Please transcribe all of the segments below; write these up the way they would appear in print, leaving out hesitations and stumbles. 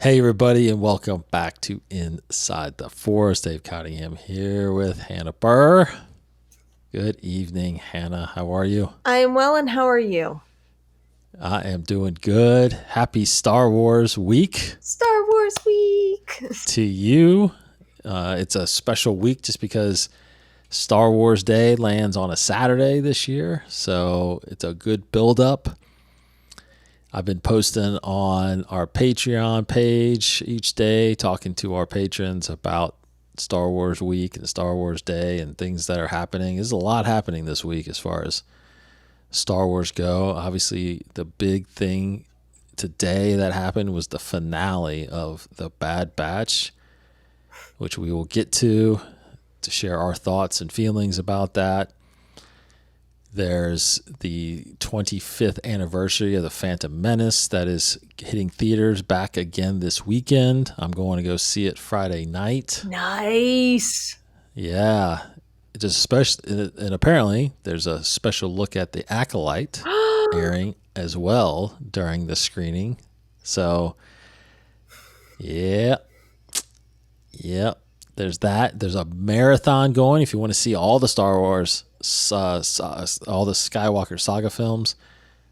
Hey, everybody, and welcome back to Inside the Forest. Dave Cottingham here with Hannah Burr. Good evening, Hannah. How are you? I am well, and how are you? I am doing good. Happy Star Wars week Star Wars week. to you. It's a special week just because Star Wars Day lands on a Saturday this year, so it's a good build-up. I've been posting on our Patreon page each day, talking to our patrons about Star Wars week and Star Wars Day and things that are happening. There's a lot happening this week as far as Star Wars go. Obviously, the big thing today that happened was the finale of The Bad Batch, which we will get to share our thoughts and feelings about that. There's the 25th anniversary of The Phantom Menace that is hitting theaters back again this weekend. I'm going to go see it Friday night. Nice. Yeah. Just special, and apparently there's a special look at The Acolyte airing as well during the screening. So, yeah. There's that. There's a marathon going if you want to see all the Star Wars, all the Skywalker saga films,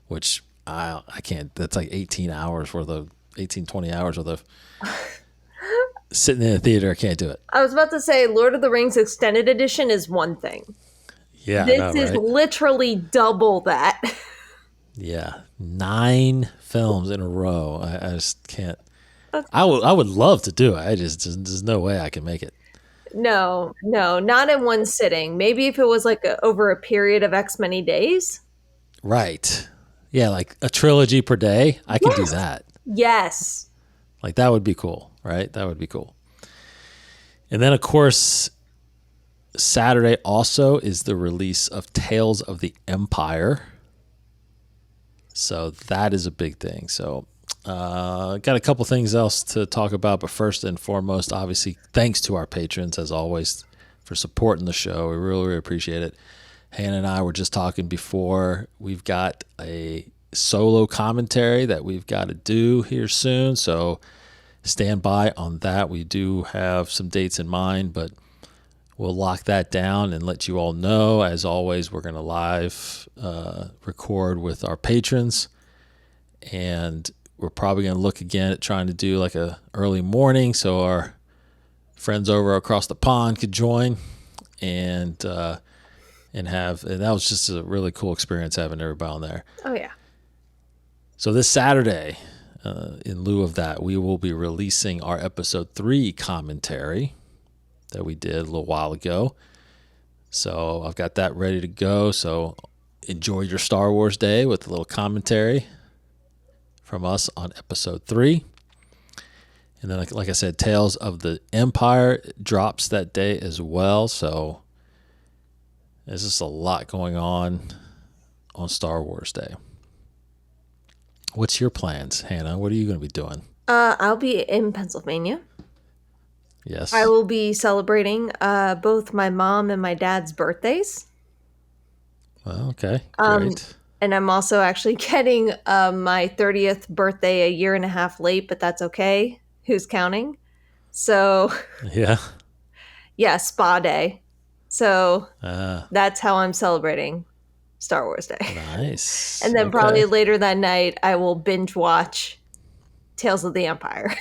which I can't. That's like 18 hours worth of 20 hours worth of sitting in a theater. I can't do it. I was about to say Lord of the Rings Extended Edition is one thing. Yeah, This is literally double that. Yeah, 9 films in a row. I just can't. I would love to do it. There's no way I can make it. No, not in one sitting. Maybe if it was like over a period of X many days. Right. Yeah, like a trilogy per day. I could do that. Yes. Like that would be cool, right? That would be cool. And then, of course, Saturday also is the release of Tales of the Empire. So that is a big thing. So got a couple things else to talk about, but first and foremost, obviously, thanks to our patrons, as always, for supporting the show. We really, really appreciate it. Hannah and I were just talking before. We've got a solo commentary that we've got to do here soon, so stand by on that. We do have some dates in mind, but we'll lock that down and let you all know. As always, we're going to live record with our patrons, and we're probably going to look again at trying to do like a early morning so our friends over across the pond could join and that was just a really cool experience having everybody on there. Oh, yeah. So this Saturday, in lieu of that, we will be releasing our episode 3 commentary that we did a little while ago. So I've got that ready to go. So enjoy your Star Wars Day with a little commentary from us on episode 3. And then, like I said, Tales of the Empire drops that day as well. So there's just a lot going on Star Wars Day. What's your plans, Hannah? What are you going to be doing? I'll be in Pennsylvania. Yes. I will be celebrating both my mom and my dad's birthdays. Well, okay, great. And I'm also actually getting my 30th birthday a year and a half late, but that's okay. Who's counting? So, yeah, spa day. So that's how I'm celebrating Star Wars Day. Nice. And then probably later that night, I will binge watch Tales of the Empire.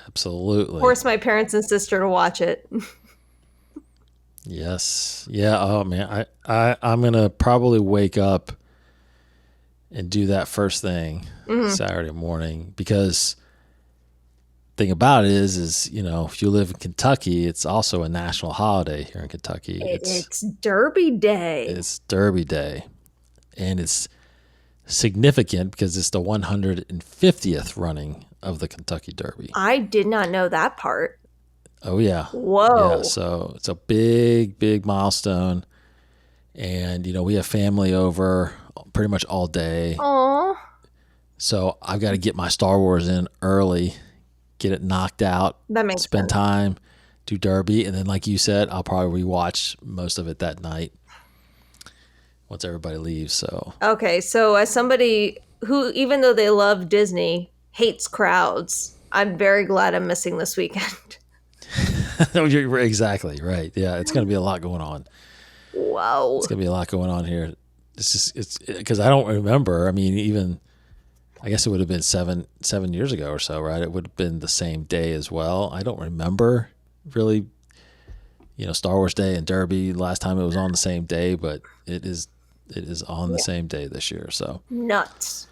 Absolutely. Force my parents and sister to watch it. Yes. Yeah. Oh man, I'm gonna probably wake up and do that first thing Saturday morning, because thing about it is if you live in Kentucky, it's also a national holiday here in Kentucky. It's Derby Day. It's Derby Day, and it's significant because it's the 150th running of the Kentucky Derby. I did not know that part. Oh, yeah. Whoa. Yeah, so it's a big, big milestone. And, we have family over pretty much all day. Aww. So I've got to get my Star Wars in early, get it knocked out. That makes spend sense. time, do Derby. And then, like you said, I'll probably rewatch most of it that night once everybody leaves. So Okay, so as somebody who, even though they love Disney, hates crowds. I'm very glad I'm missing this weekend. You're exactly right. Yeah, it's going to be a lot going on. Whoa. It's going to be a lot going on here. It's because I don't remember. I mean, even I guess it would have been seven years ago or so, right? It would have been the same day as well. I don't remember really, Star Wars Day and Derby last time it was on the same day, but it is on the same day this year. So Nuts.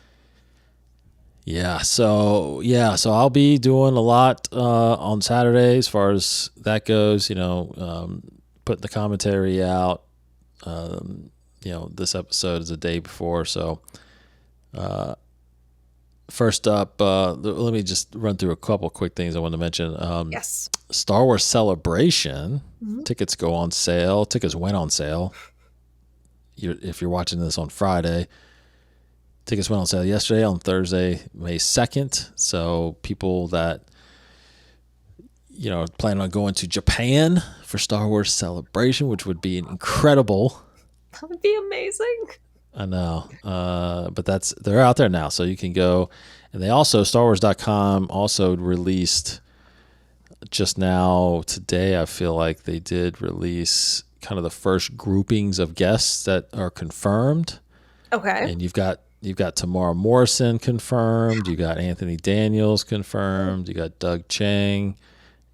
so I'll be doing a lot on Saturday as far as that goes. Putting the commentary out. This episode is a day before, so. First up, let me just run through a couple quick things I want to mention. Yes. Star Wars Celebration tickets go on sale. Tickets went on sale. If you're watching this on Friday, tickets went on sale yesterday on Thursday, May 2nd. So people that plan on going to Japan for Star Wars Celebration, which would be incredible. That would be amazing. I know, but they're out there now, so you can go. And they also, StarWars.com also released just now today. I feel like they did release kind of the first groupings of guests that are confirmed. Okay. And you've got Tamara Morrison confirmed. You got Anthony Daniels confirmed. You got Doug Chang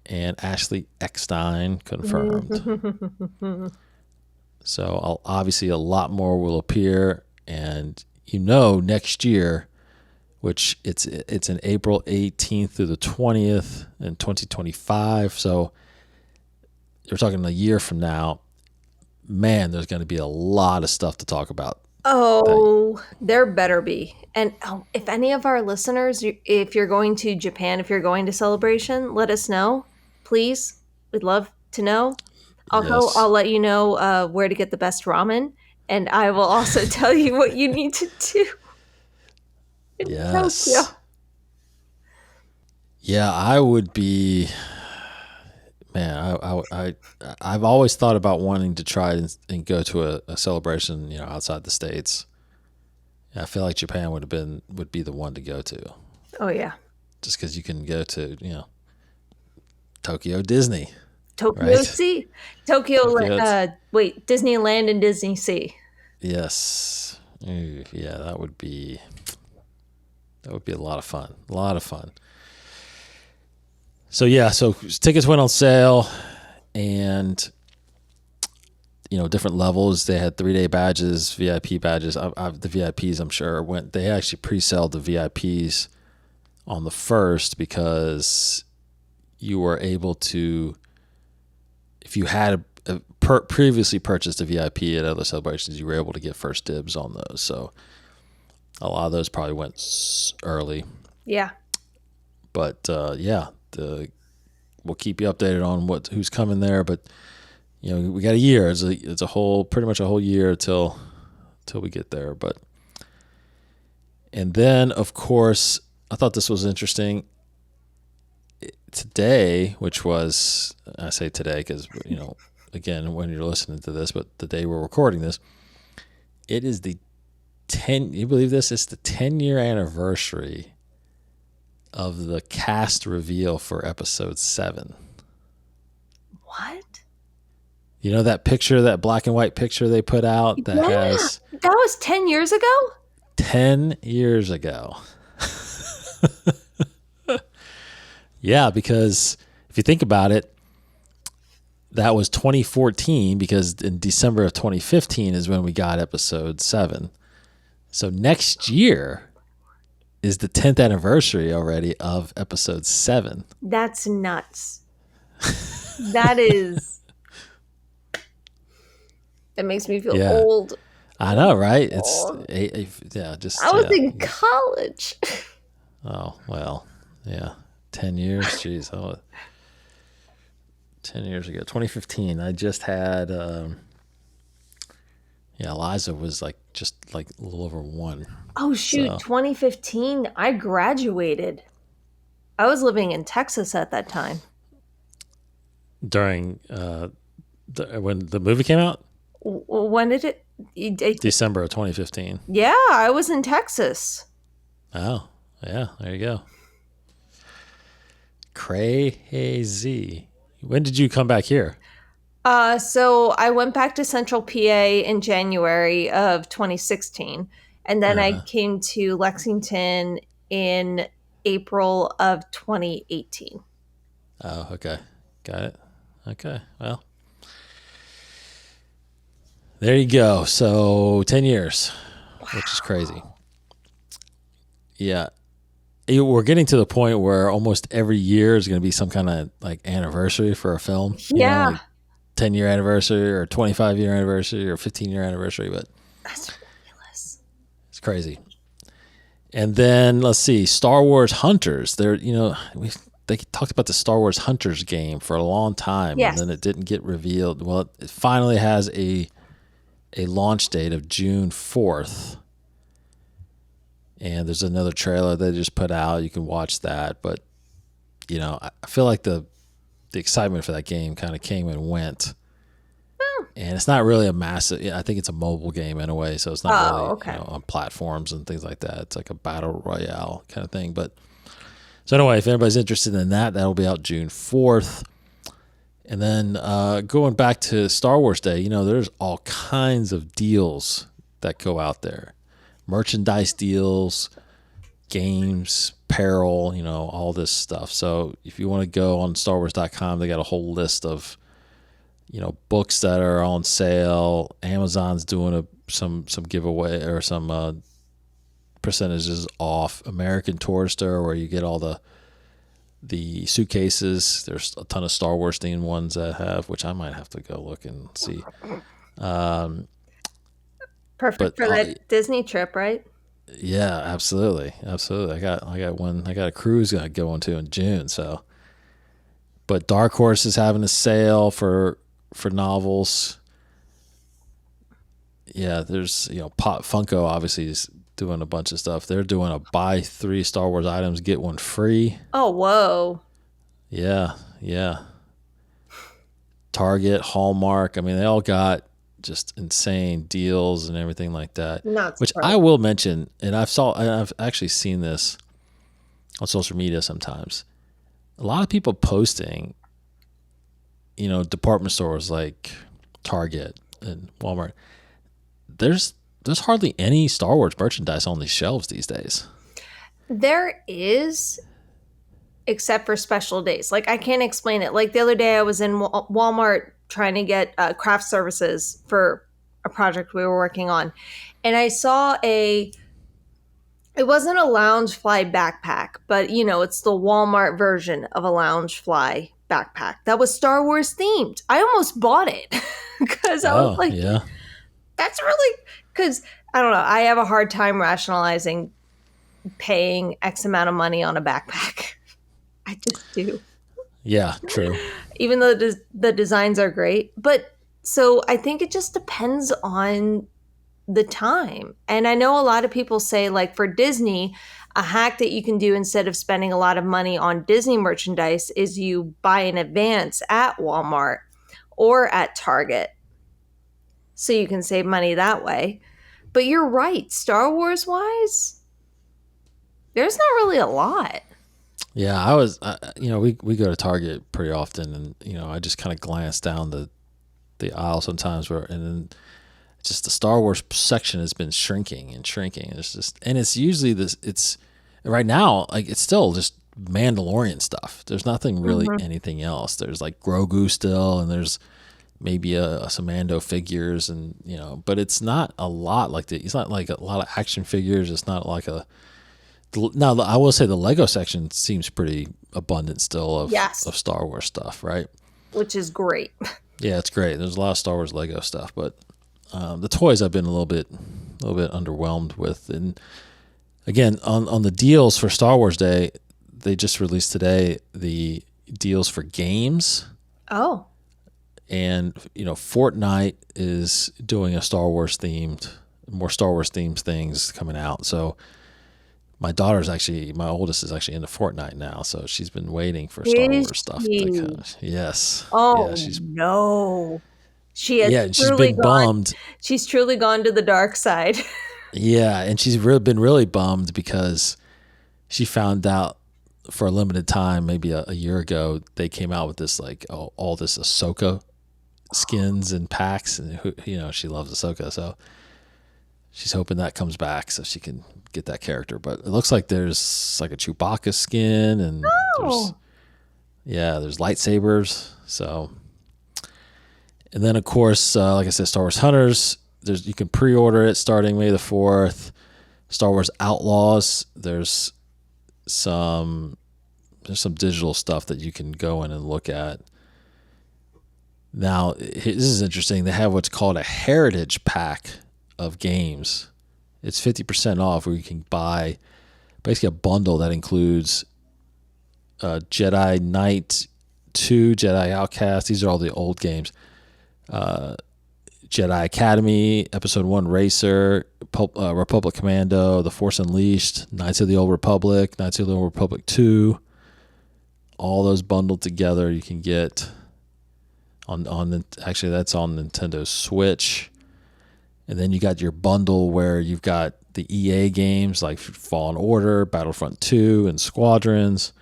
and Ashley Eckstein confirmed. So obviously a lot more will appear, and next year, which it's in April 18th through the 20th in 2025. So you're talking a year from now. Man, there's going to be a lot of stuff to talk about. Oh, there better be. And if any of our listeners, if you're going to Japan, if you're going to Celebration, let us know, please. We'd love to know. Also, I'll let you know where to get the best ramen, and I will also tell you what you need to do in Tokyo. Yeah, I would be. Man, I've always thought about wanting to try and go to a celebration, outside the States. I feel like Japan would be the one to go to. Oh yeah, just because you can go to Tokyo Disney. Tokyo right? Sea. Tokyo Disneyland and Disney Sea. Yes. Yeah, that would be a lot of fun. A lot of fun. So tickets went on sale, and different levels. They had 3-day badges, VIP badges. The VIPs, I'm sure, they actually pre-sold the VIPs on the 1st because you were able to, if you had previously purchased a VIP at other celebrations, you were able to get first dibs on those. So a lot of those probably went early. Yeah. But we'll keep you updated on who's coming there. But we got a year. It's pretty much a whole year till we get there. And then of course I thought this was interesting. Today, which was, I say today because, again, when you're listening to this, but the day we're recording this, it is you believe this? It's the 10-year anniversary of the cast reveal for episode 7. What? That picture, that black and white picture they put out that has... That was 10 years ago? 10 years ago. Yeah, because if you think about it, that was 2014, because in December of 2015 is when we got episode 7. So next year is the 10th anniversary already of episode 7. That's nuts. That makes me feel old. I know, right? I was in college. Oh, well, yeah. 10 years, jeez. 10 years ago, 2015. I just had, Eliza was just a little over 1. Oh shoot, so. 2015. I graduated. I was living in Texas at that time. During when the movie came out? When did it? December of 2015. Yeah, I was in Texas. Oh, yeah. There you go. Crazy. When did you come back here? So I went back to Central PA in January of 2016, and then I Uh, came to Lexington in April of 2018. oh, okay. Got it. Okay. Well, there you go. So 10 years, which is crazy. Yeah. We're getting to the point where almost every year is going to be some kind of like anniversary for a film, Yeah, like 10-year anniversary or 25-year anniversary or 15-year anniversary, but that's ridiculous. it's crazy. And then let's see, Star Wars Hunters. They talked about the Star Wars Hunters game for a long time, and Yes. then it didn't get revealed. Well, it finally has a launch date of June 4th. And there's another trailer they just put out. You can watch that, but I feel like the excitement for that game kind of came and went. And it's not really a massive. I think it's a mobile game in a way, so it's not really Okay. on platforms and things like that. It's like a battle royale kind of thing. But so anyway, if anybody's interested in that, that'll be out June 4th. And then going back to Star Wars Day, there's all kinds of deals that go out there, merchandise deals, games, apparel, all this stuff. So if you want to go on StarWars.com, they got a whole list of books that are on sale. Amazon's doing some giveaway or some percentages off. American Tourister, where you get all the suitcases. There's a ton of Star Wars themed ones that have, which I might have to go look and see. Perfect But for that Disney trip, right? yeah, absolutely. I got a cruise going to in June. So, but Dark Horse is having a sale for novels. Yeah, there's Funko obviously is doing a bunch of stuff. They're doing a buy 3 Star Wars items get one free. Oh, whoa. Yeah. Target, Hallmark. I mean, they all got just insane deals and everything like that. Not Which I will mention, and I've actually seen this on social media sometimes. A lot of people posting, department stores like Target and Walmart. There's hardly any Star Wars merchandise on these shelves these days. There is, except for special days. Like, I can't explain it. Like, the other day I was in Walmart trying to get craft services for a project we were working on. And I saw it wasn't a Loungefly backpack, but it's the Walmart version of a Loungefly backpack that was Star Wars themed. I almost bought it because I was like, yeah. that's really, because I don't know. I have a hard time rationalizing paying X amount of money on a backpack. I just do. Yeah, true. Even though the designs are great. But so I think it just depends on the time. And I know a lot of people say, like, for Disney, a hack that you can do instead of spending a lot of money on Disney merchandise is you buy in advance at Walmart or at Target. So you can save money that way. But you're right. Star Wars wise, there's not really a lot. Yeah, we go to Target pretty often, and I just kind of glance down the aisle sometimes, and then just the Star Wars section has been shrinking and shrinking. It's usually it's right now, like, it's still just Mandalorian stuff. There's nothing really anything else. There's like Grogu still, and there's maybe some Mando figures, and but it's not a lot like it's not like a lot of action figures. It's not like now, I will say the Lego section seems pretty abundant still of Star Wars stuff, right? Which is great. Yeah, it's great. There's a lot of Star Wars Lego stuff, but the toys I've been a little bit underwhelmed with. And again, on the deals for Star Wars Day, they just released today the deals for games. Oh. And Fortnite is doing more Star Wars themed things coming out. So my oldest is actually into Fortnite now, so she's been waiting for Star Wars stuff. Yes. Oh, yeah, no. She has she's been bummed. She's truly gone to the dark side. Yeah, and she's been really bummed because she found out for a limited time, maybe a year ago, they came out with this like all this Ahsoka skins and packs, and she loves Ahsoka, so she's hoping that comes back so she can get that character. But it looks like there's like a Chewbacca skin, and there's lightsabers. So, and then of course, like I said, Star Wars Hunters. You can pre-order it starting May the 4th. Star Wars Outlaws. There's some digital stuff that you can go in and look at. Now, this is interesting. They have what's called a heritage pack of games. It's 50% off, where you can buy basically a bundle that includes Jedi Knight 2, Jedi Outcast. These are all the old games. Jedi Academy, Episode 1 Racer, Republic Commando, The Force Unleashed, Knights of the Old Republic, Knights of the Old Republic 2. All those bundled together you can get actually that's on Nintendo Switch. And then you got your bundle where you've got the EA games like Fallen Order, Battlefront 2, and Squadrons.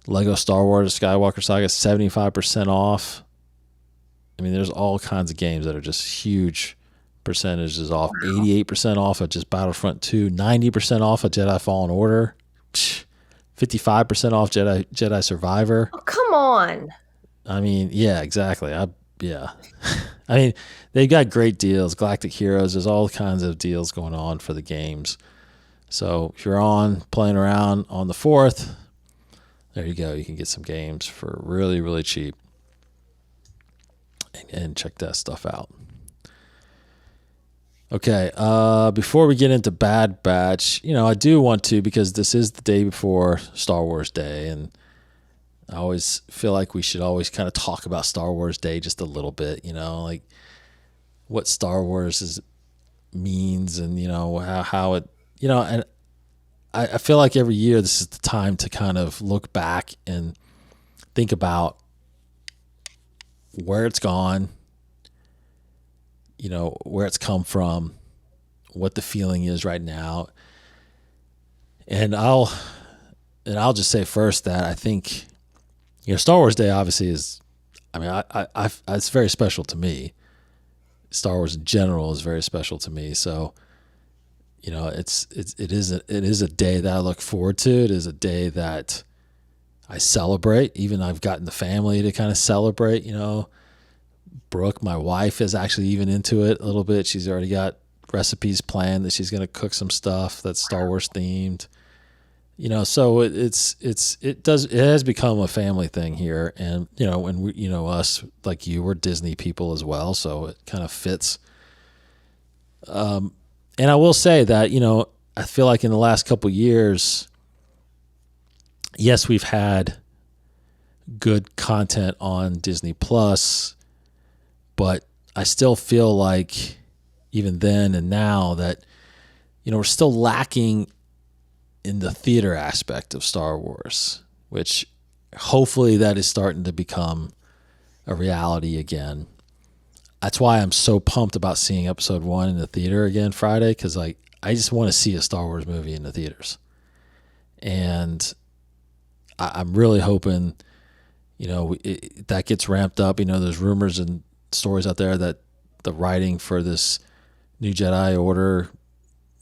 Lego Star Wars Skywalker Saga, 75% off. I mean, there's all kinds of games that are just huge percentages off. 88% off of just Battlefront 2, 90% off of Jedi Fallen Order, 55% off Jedi Survivor. Oh, come on. I mean, yeah, exactly. I mean, they've got great deals. Galactic Heroes, there's all kinds of deals going on for the games. So if you're playing around on the 4th, there you go. You can get some games for really, really cheap. And check that stuff out. Okay, before we get into Bad Batch, I do want to, because this is the day before Star Wars Day, and I always feel like we should always kind of talk about Star Wars Day just a little bit, like what Star Wars means, and how it, and I feel like every year this is the time to kind of look back and think about where it's gone, where it's come from, what the feeling is right now. And I'll just say first that I think, Star Wars Day obviously is, I mean, it's very special to me. Star Wars in general is very special to me. So, it is a day that I look forward to. It is a day that I celebrate. Even I've gotten the family to kind of celebrate, Brooke, my wife, is actually even into it a little bit. She's already got recipes planned that she's going to cook some stuff that's Star Wars themed. So it has become a family thing here. And, when we, us, like you, we're Disney people as well. So it kind of fits. And I will say that, I feel like in the last couple years, yes, we've had good content on Disney Plus, but I still feel like even then and now that, we're still lacking in the theater aspect of Star Wars, which hopefully that is starting to become a reality again. That's why I'm so pumped about seeing Episode 1 in the theater again Friday, because I just want to see a Star Wars movie in the theaters. And I'm really hoping, that gets ramped up. There's rumors and stories out there that the writing for this new Jedi Order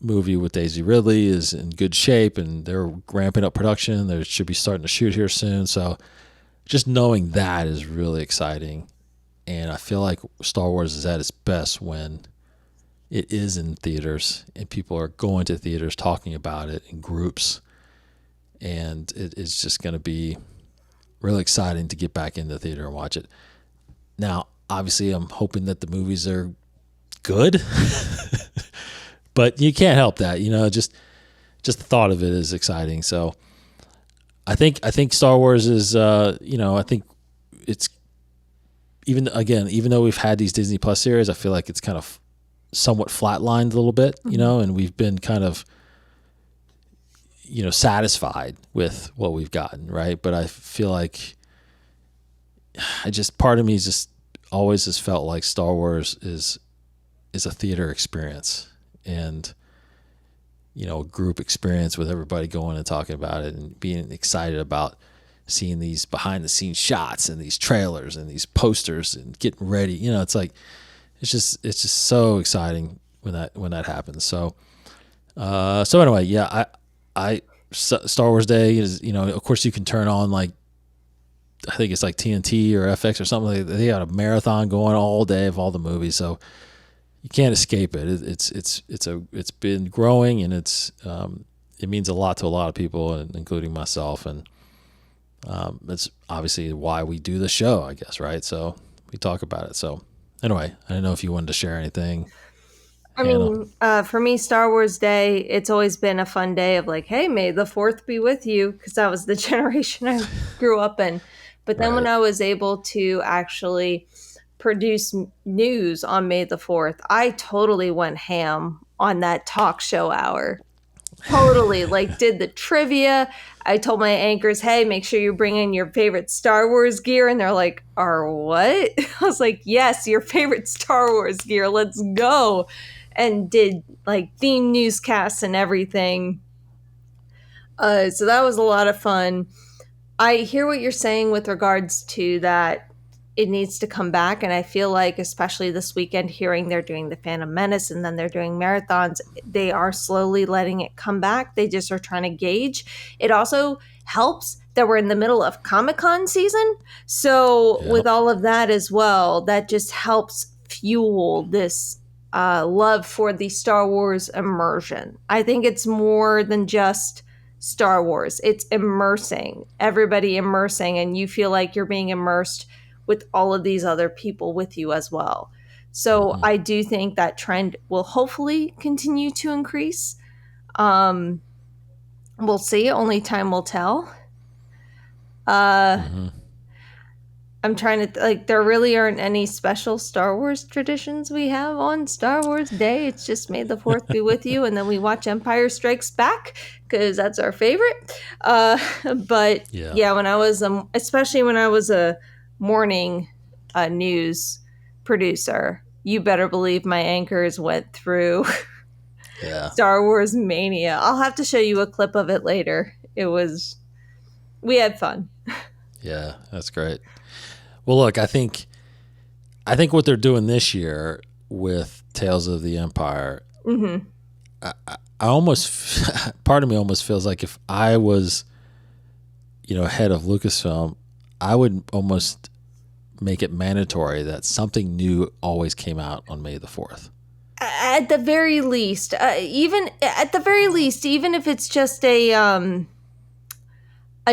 movie with Daisy Ridley is in good shape, and they're ramping up production. They should be starting to shoot here soon. So just knowing that is really exciting. And I feel like Star Wars is at its best when it is in theaters and people are going to theaters talking about it in groups. And it is just going to be really exciting to get back in the theater and watch it. Now, obviously, I'm hoping that the movies are good, but you can't help that. Just the thought of it is exciting. So I think Star Wars is, I think it's even though we've had these Disney Plus series, I feel like it's kind of somewhat flatlined a little bit, and we've been kind of, satisfied with what we've gotten, right? But I feel like part of me just always has felt like Star Wars is a theater experience. And, group experience with everybody going and talking about it and being excited about seeing these behind the scenes shots and these trailers and these posters and getting ready. It's like, it's just so exciting when that happens. So anyway, yeah, Star Wars Day is, of course you can turn on like, I think it's like TNT or FX or something. They got a marathon going all day of all the movies. So you can't escape it. It's been growing, and it means a lot to a lot of people, including myself, and it's obviously why we do the show, I guess, right? So we talk about it. So anyway, I don't know if you wanted to share anything. I mean, for me, Star Wars Day, it's always been a fun day of like, hey, may the 4th be with you, because that was the generation I grew up in. But then when I was able to actually produce news on May the 4th, I totally went ham on that talk show hour. Totally, like did the trivia. I told my anchors, hey, make sure you bring in your favorite Star Wars gear. And they're like, our what? I was like, yes, your favorite Star Wars gear. Let's go. And did like theme newscasts and everything. So that was a lot of fun. I hear what you're saying with regards to that it needs to come back. And I feel like, especially this weekend, hearing they're doing the Phantom Menace and then they're doing marathons, they are slowly letting it come back. They just are trying to gauge. It also helps that we're in the middle of Comic-Con season. So with all of that as well, that just helps fuel this love for the Star Wars immersion. I think it's more than just Star Wars. It's everybody immersing, and you feel like you're being immersed with all of these other people with you as well. So I do think that trend will hopefully continue to increase. We'll see. Only time will tell. I'm trying to like, there really aren't any special Star Wars traditions we have on Star Wars Day. It's just may the 4th be with you, and then we watch Empire Strikes Back because that's our favorite. But yeah, when I was especially when I was a morning news producer, you better believe my anchors went through Star Wars mania. I'll have to show you a clip of it later. We had fun. Yeah, that's great. Well, look, I think what they're doing this year with Tales of the Empire, I almost, part of me almost feels like if I was, head of Lucasfilm, I would almost make it mandatory that something new always came out on May the 4th. At the very least, even if it's just a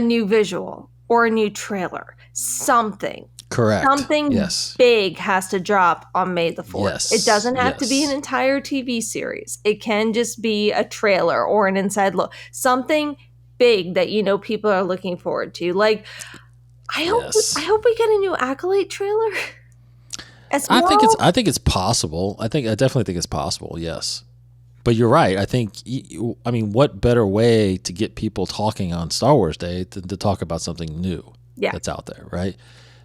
new visual or a new trailer, something. Correct. Something big has to drop on May the 4th. Yes. It doesn't have to be an entire TV series. It can just be a trailer or an inside look. Something big that people are looking forward to. Like, I hope we get a new Acolyte trailer. I think it's possible. I definitely think it's possible. Yes. But you're right. I mean, what better way to get people talking on Star Wars Day than to talk about something new that's out there, right?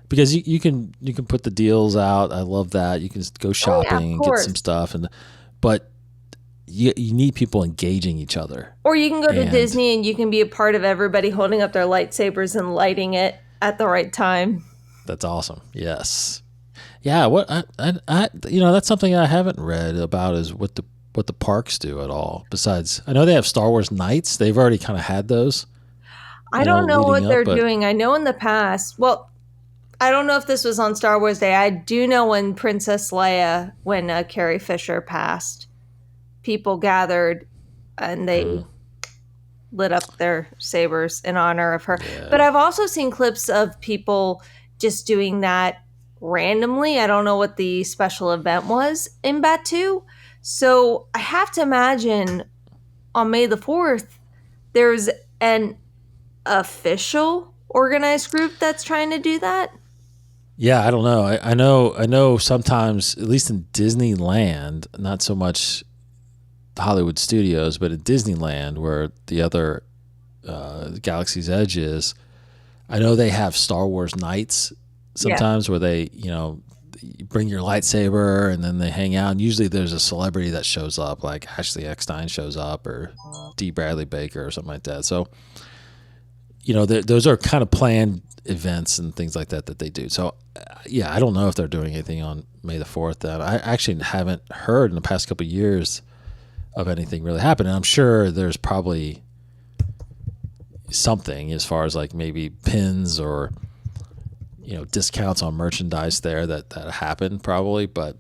Because you can put the deals out. I love that. You can just go shopping and get some stuff, but you need people engaging each other. Or you can go to Disney and you can be a part of everybody holding up their lightsabers and lighting it at the right time. That's awesome. Yes. Yeah. What I that's something I haven't read about is what the parks do at all. Besides, I know they have Star Wars nights. They've already kind of had those. I don't know what they're doing. I know in the past, I don't know if this was on Star Wars Day. I do know when Princess Leia, when Carrie Fisher passed, people gathered and they lit up their sabers in honor of her. Yeah. But I've also seen clips of people just doing that randomly. I don't know what the special event was in Batuu. So I have to imagine on May the 4th, there's an official organized group that's trying to do that. Yeah, I don't know. I know sometimes, at least in Disneyland, not so much Hollywood Studios, but at Disneyland, where the other Galaxy's Edge is, I know they have Star Wars nights sometimes where they, you bring your lightsaber, and then they hang out. And usually there's a celebrity that shows up, like Ashley Eckstein shows up, or D. Bradley Baker, or something like that. So, those are kind of planned events and things like that they do. So, yeah, I don't know if they're doing anything on May the 4th. That I actually haven't heard in the past couple of years of anything really happening. I'm sure there's probably something as far as like maybe pins or discounts on merchandise there that happen probably, but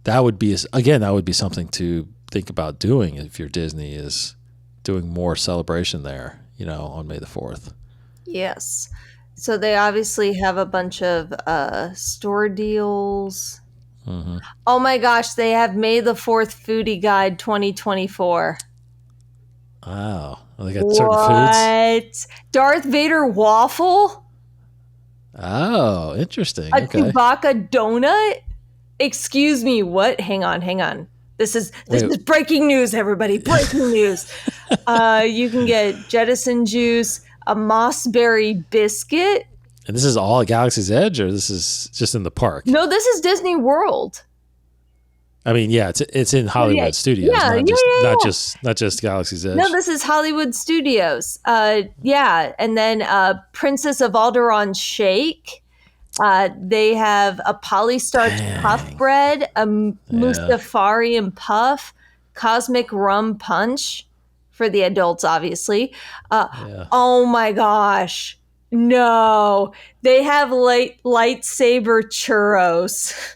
that would be something to think about doing if you're Disney, is doing more celebration there, on May the 4th. Yes. So they obviously have a bunch of store deals. Mm-hmm. Oh my gosh, they have May the 4th Foodie Guide 2024. Wow. Well, they got certain foods. Darth Vader waffle? Oh, interesting. A Chewbacca donut? Excuse me, what? Hang on. This is breaking news, everybody. Breaking news. You can get Jettison juice, a mossberry biscuit. And this is all at Galaxy's Edge, or this is just in the park? No, this is Disney World. I mean, yeah, it's in Hollywood Studios, not just Galaxy's Edge. No, this is Hollywood Studios. And then Princess of Alderaan shake. They have a polystarch puff bread, a Mustafarian puff, cosmic rum punch for the adults, obviously. Oh my gosh. No. They have lightsaber churros.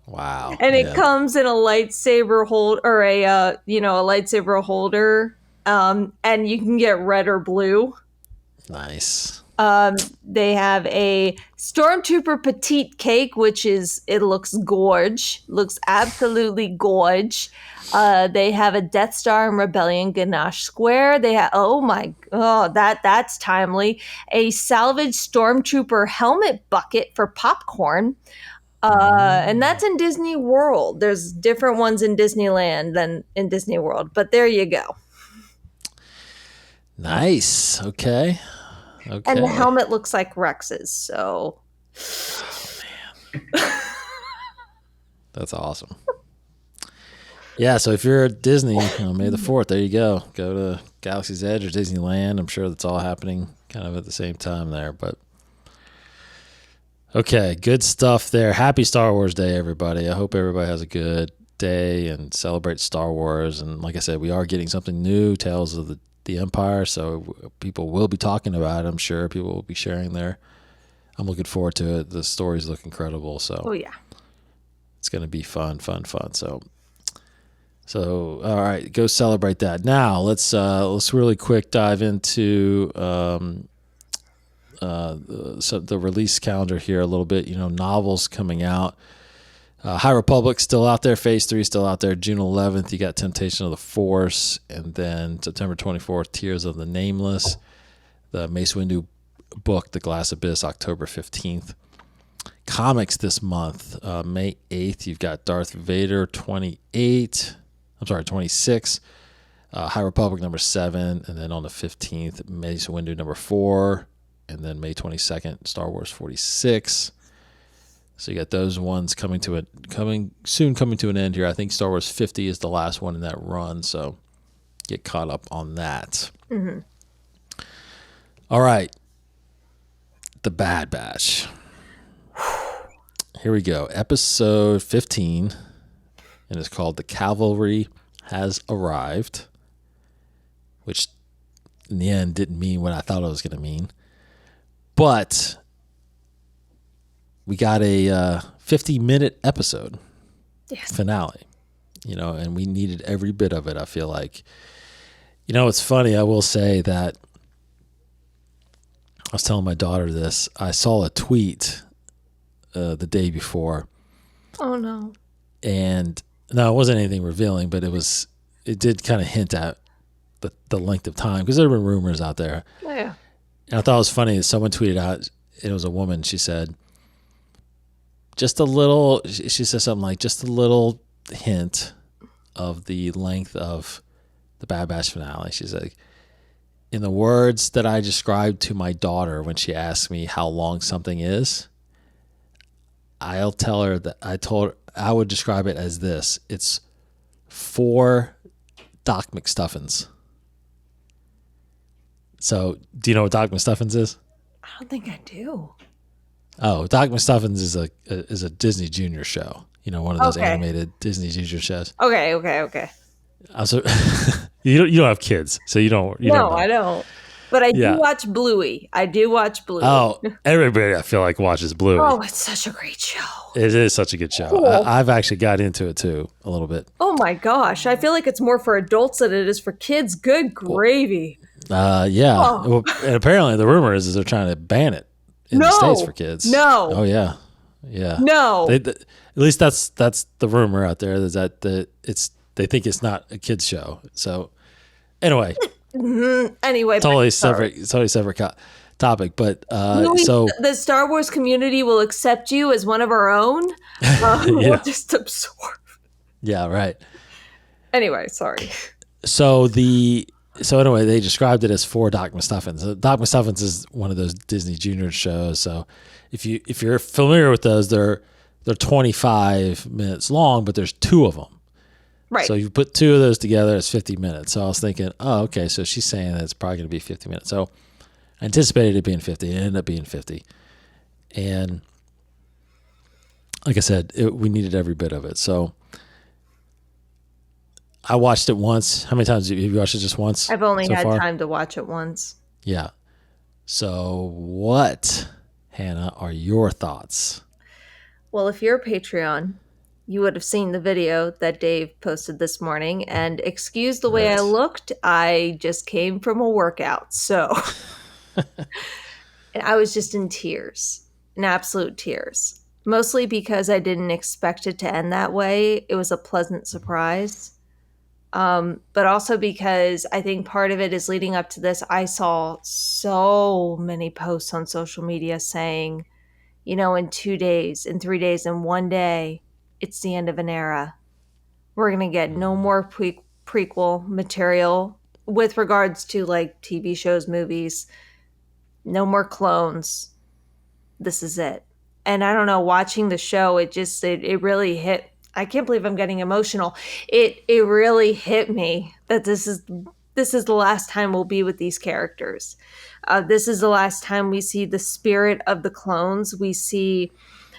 Wow. And it comes in a lightsaber hold or a lightsaber holder. And you can get red or blue. Nice. They have a Stormtrooper petite cake, it looks gorge. Looks absolutely gorge. They have a Death Star and Rebellion ganache square. They have that's timely. A salvaged Stormtrooper helmet bucket for popcorn. And that's in Disney World. There's different ones in Disneyland than in Disney World, but there you go. Nice. Okay. And the helmet looks like Rex's, so. Oh, man. That's awesome. Yeah, so if you're at Disney on May the 4th, there you go. Go to Galaxy's Edge or Disneyland. I'm sure that's all happening kind of at the same time there, but. Okay, good stuff there. Happy Star Wars Day, everybody. I hope everybody has a good day and celebrates Star Wars. And like I said, we are getting something new, Tales of the Empire, so people will be talking about it. I'm sure people will be sharing there. I'm looking forward to it. The stories look incredible, so it's going to be fun. So all right, go celebrate that. Now let's really quick dive into the release calendar here a little bit. Novels coming out. High Republic still out there. Phase 3 still out there. June 11th, you got Temptation of the Force, and then September 24th, Tears of the Nameless. The Mace Windu book, The Glass Abyss, October 15th. Comics this month, May 8th, you've got Darth Vader 26. High Republic number 7, and then on the 15th, Mace Windu number 4. And then May 22nd, Star Wars 46. So you got those ones coming to an end here. I think Star Wars 50 is the last one in that run, so get caught up on that. Mm-hmm. All right, The Bad Batch. Here we go, episode 15, and it's called The Cavalry Has Arrived, which in the end didn't mean what I thought it was going to mean. But we got a 50-minute episode finale, and we needed every bit of it, I feel like. It's funny, I will say that I was telling my daughter this. I saw a tweet the day before. Oh, no. And no, it wasn't anything revealing, but it did kind of hint at the length of time, because there were rumors out there. Yeah. And I thought it was funny that someone tweeted out, it was a woman, she said, she said something like, just a little hint of the length of the Bad Batch finale. She's like, in the words that I described to my daughter when she asked me how long something is, I'll tell her that I would describe it as this. It's 4 Doc McStuffins. So, do you know what Doc McStuffins is? I don't think I do. Oh, Doc McStuffins is a Disney Junior show. You know, one of those Okay. animated Disney Junior shows. Okay. Also, you don't have kids, so you don't. You No, don't know. I don't. But I Yeah. do watch Bluey. Oh, everybody I feel like watches Bluey. Oh, it's such a great show. It is such a good show. Cool. I've actually got into it too a little bit. Oh my gosh. I feel like it's more for adults than it is for kids. Good gravy. Yeah. Oh. Well, and apparently the rumor is they're trying to ban it in the No. States for kids. No. Oh yeah. Yeah. No. At least that's the rumor out there, is that they think it's not a kids show. So anyway, Anyway, totally back to Star separate topic. But Louis, so the Star Wars community will accept you as one of our own. We'll just absorb. yeah, right. Anyway, sorry. So anyway, they described it as 4 Doc McStuffins. Doc McStuffins is one of those Disney Junior shows. So if you're familiar with those, they're 25 minutes long, but there's 2 of them. Right. So you put 2 of those together, it's 50 minutes. So I was thinking, oh, okay, so she's saying that it's probably going to be 50 minutes. So I anticipated it being 50. It ended up being 50. And like I said, we needed every bit of it. So I watched it once. How many times have you watched it? Just once? I've only so had far? time to watch it once. Yeah. So what, Hannah, are your thoughts? Well, if you're a Patreon, you would have seen the video that Dave posted this morning. And excuse the way I Right. looked, I just came from a workout. So and I was just in tears, in absolute tears. Mostly because I didn't expect it to end that way. It was a pleasant surprise. But also because I think part of it is leading up to this. I saw so many posts on social media saying, in 2 days, in 3 days, in 1 day, it's the end of an era. We're going to get no more prequel material with regards to like TV shows, movies, no more clones. This is it. And I don't know, watching the show, it really hit. I can't believe I'm getting emotional. It really hit me that this is the last time we'll be with these characters. This is the last time we see the spirit of the clones. We see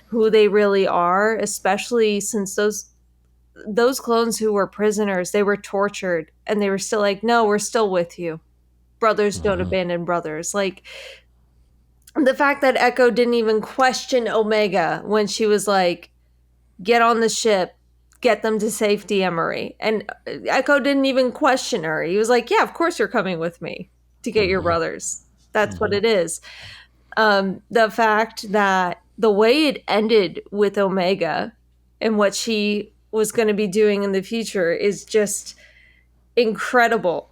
who they really are, especially since those clones who were prisoners, they were tortured, and they were still like, no, we're still with you. Brothers don't abandon brothers. Like, the fact that Echo didn't even question Omega when she was like, get on the ship, get them to safety, Emery. And Echo didn't even question her. He was like, yeah, of course you're coming with me to get your brothers. That's what it is. The fact that the way it ended with Omega and what she was going to be doing in the future is just incredible.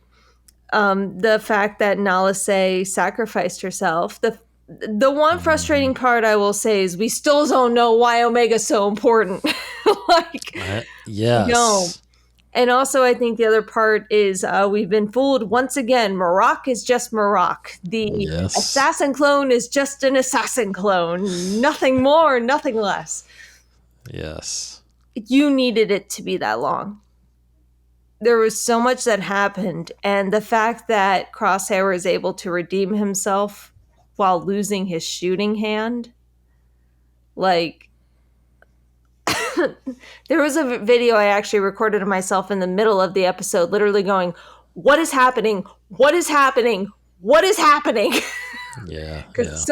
The fact that Nala Se sacrificed herself. The one frustrating part I will say is we still don't know why Omega's so important. Yes. No. And also, I think the other part is we've been fooled once again. Marok is just Marok. The assassin clone is just an assassin clone. Nothing more, nothing less. Yes. You needed it to be that long. There was so much that happened. And the fact that Crosshair was able to redeem himself while losing his shooting hand, like, there was a video I actually recorded of myself in the middle of the episode, literally going, what is happening? What is happening? What is happening? Yeah. Because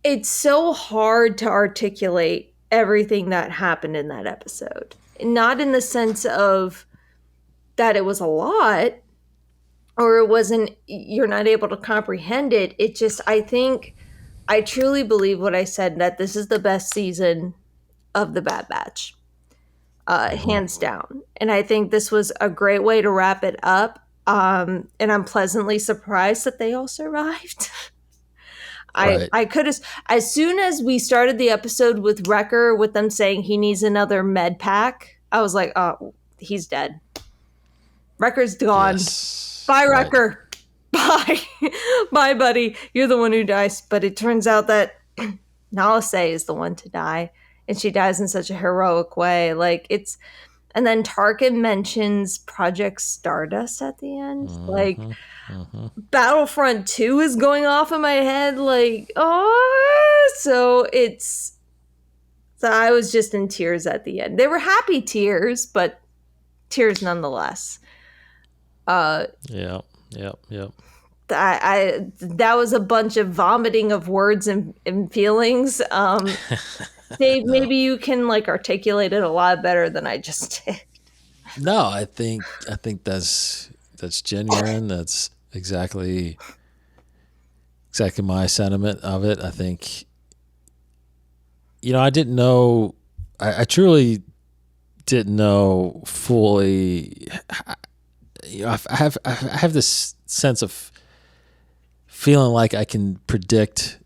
it's so hard to articulate everything that happened in that episode. Not in the sense of that it was a lot, or it wasn't, you're not able to comprehend it. It just, I truly believe what I said, that this is the best season of The Bad Batch, hands down. And I think this was a great way to wrap it up. And I'm pleasantly surprised that they all survived. Right. I could have, as soon as we started the episode with Wrecker, with them saying he needs another med pack, I was like, oh, he's dead. Wrecker's gone. Yes. Bye, Wrecker. Bye. Bye, buddy. You're the one who dies. But it turns out that Nala Se is the one to die, and she dies in such a heroic way. Like it's, and then Tarkin mentions Project Stardust at the end. Like Mm-hmm. Mm-hmm. Battlefront 2 is going off in my head. Like, oh, so I was just in tears at the end. They were happy tears, but tears nonetheless. Yeah. Yep. Yep. That was a bunch of vomiting of words and feelings. Dave, No. maybe you can like articulate it a lot better than I just did. No, I think that's genuine. That's exactly my sentiment of it. I think, I didn't know. I truly didn't know fully. I have this sense of feeling like I can predict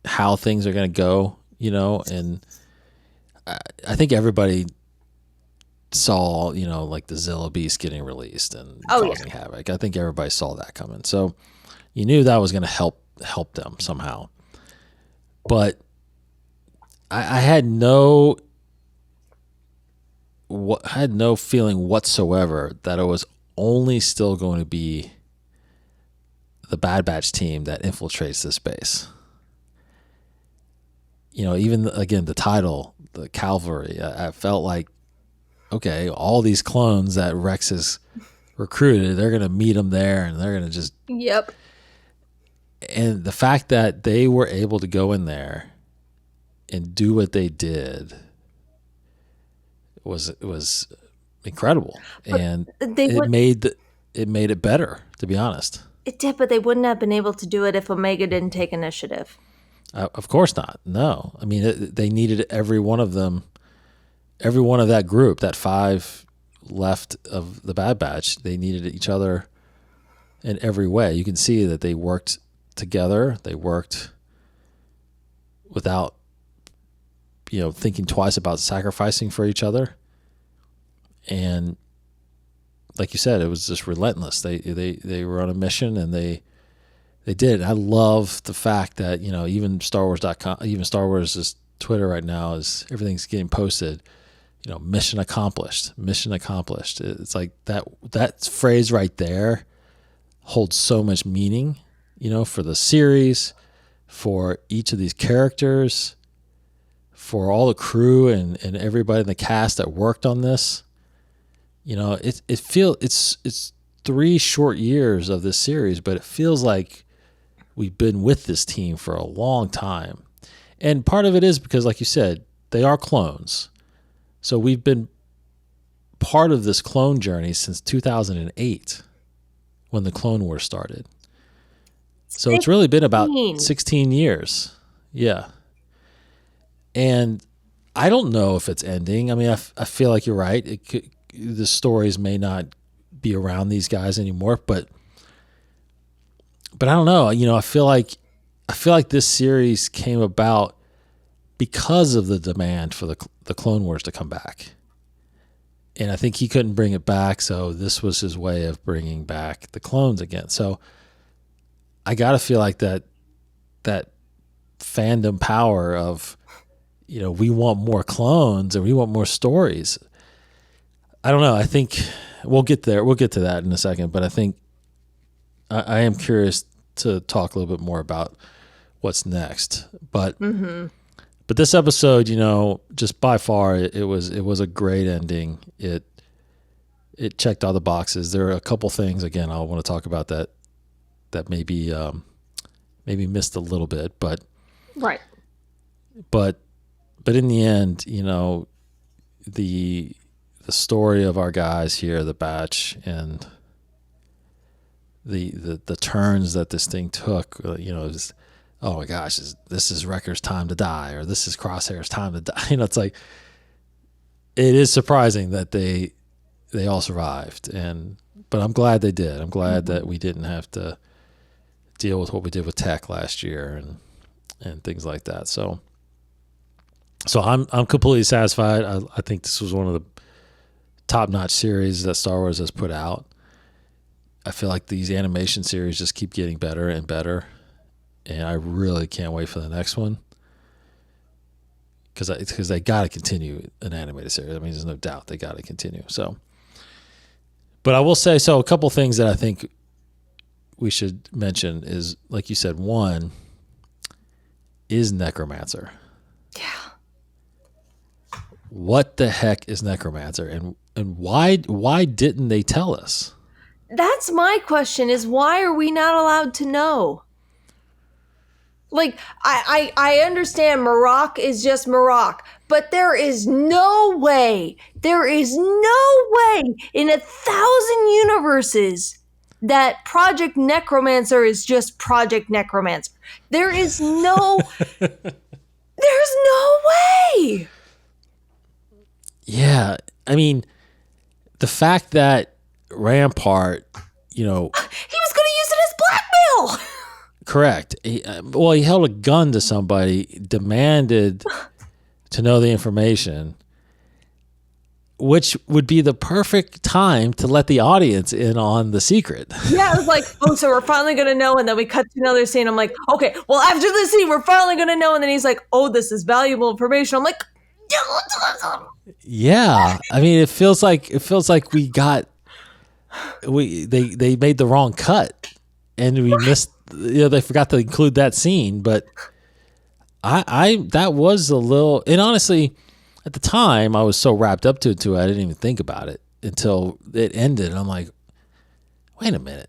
how things are going to go, and I think everybody saw, like the Zilla Beast getting released and Oh yeah. causing havoc. I think everybody saw that coming. So you knew that was going to help them somehow. But I had no feeling whatsoever that it was only still going to be the Bad Batch team that infiltrates this base. Even again, the title, the Cavalry, I felt like, okay, all these clones that Rex has recruited, they're going to meet them there and they're going to just. Yep. And the fact that they were able to go in there and do what they did was incredible. And it made it better, to be honest. It did, but they wouldn't have been able to do it if Omega didn't take initiative. Of course not. No. I mean, they needed every one of them, every one of that group, that 5 left of the Bad Batch. They needed each other in every way. You can see that they worked together. They worked without, thinking twice about sacrificing for each other. And like you said, it was just relentless. They were on a mission and they did. I love the fact that, even StarWars.com, even Star Wars' Twitter right now is everything's getting posted, mission accomplished, mission accomplished. It's like that phrase right there holds so much meaning, for the series, for each of these characters, for all the crew and everybody in the cast that worked on this. It's 3 short years of this series, but it feels like we've been with this team for a long time. And part of it is because, like you said, they are clones. So we've been part of this clone journey since 2008 when the Clone Wars started. So it's really been about 16 years. Yeah. And I don't know if it's ending. I mean, I feel like you're right. The stories may not be around these guys anymore, but I don't know. I feel like this series came about because of the demand for the Clone Wars to come back. And I think he couldn't bring it back, so this was his way of bringing back the clones again. So I got to feel like that fandom power of, we want more clones and we want more stories. I don't know. I think we'll get there. We'll get to that in a second, but I think I am curious to talk a little bit more about what's next. But but this episode, just by far, it was a great ending. It checked all the boxes. There are a couple things again I want to talk about that maybe missed a little bit, but right. But in the end, the story of our guys here, the Batch, and the turns that this thing took, is, oh my gosh, this is Wrecker's time to die, or this is Crosshair's time to die. It's like, it is surprising that they all survived, but I'm glad they did. I'm glad that we didn't have to deal with what we did with Tech last year and things like that. So I'm completely satisfied. I think this was one of the top-notch series that Star Wars has put out. I feel like these animation series just keep getting better and better, and I really can't wait for the next one. because they got to continue an animated series. I mean, there's no doubt they got to continue. So, but I will say, so a couple things that I think we should mention is, like you said, one is Necromancer. Yeah. What the heck is Necromancer, and why didn't they tell us? That's my question, is why are we not allowed to know? Like, I understand Marok is just Marok, but there is no way in 1,000 universes that Project Necromancer is just Project Necromancer. There's no way. Yeah, I mean, the fact that Rampart, he was going to use it as blackmail. Correct. He held a gun to somebody, demanded to know the information, which would be the perfect time to let the audience in on the secret. Yeah, it was like, oh, so we're finally going to know. And then we cut to another scene. I'm like, okay, well, after this scene, we're finally going to know. And then he's like, oh, this is valuable information. I'm like, yeah. I mean, it feels like they made the wrong cut and we missed, they forgot to include that scene. But that was a little, and honestly, at the time I was so wrapped up to it too, I didn't even think about it until it ended. And I'm like, wait a minute,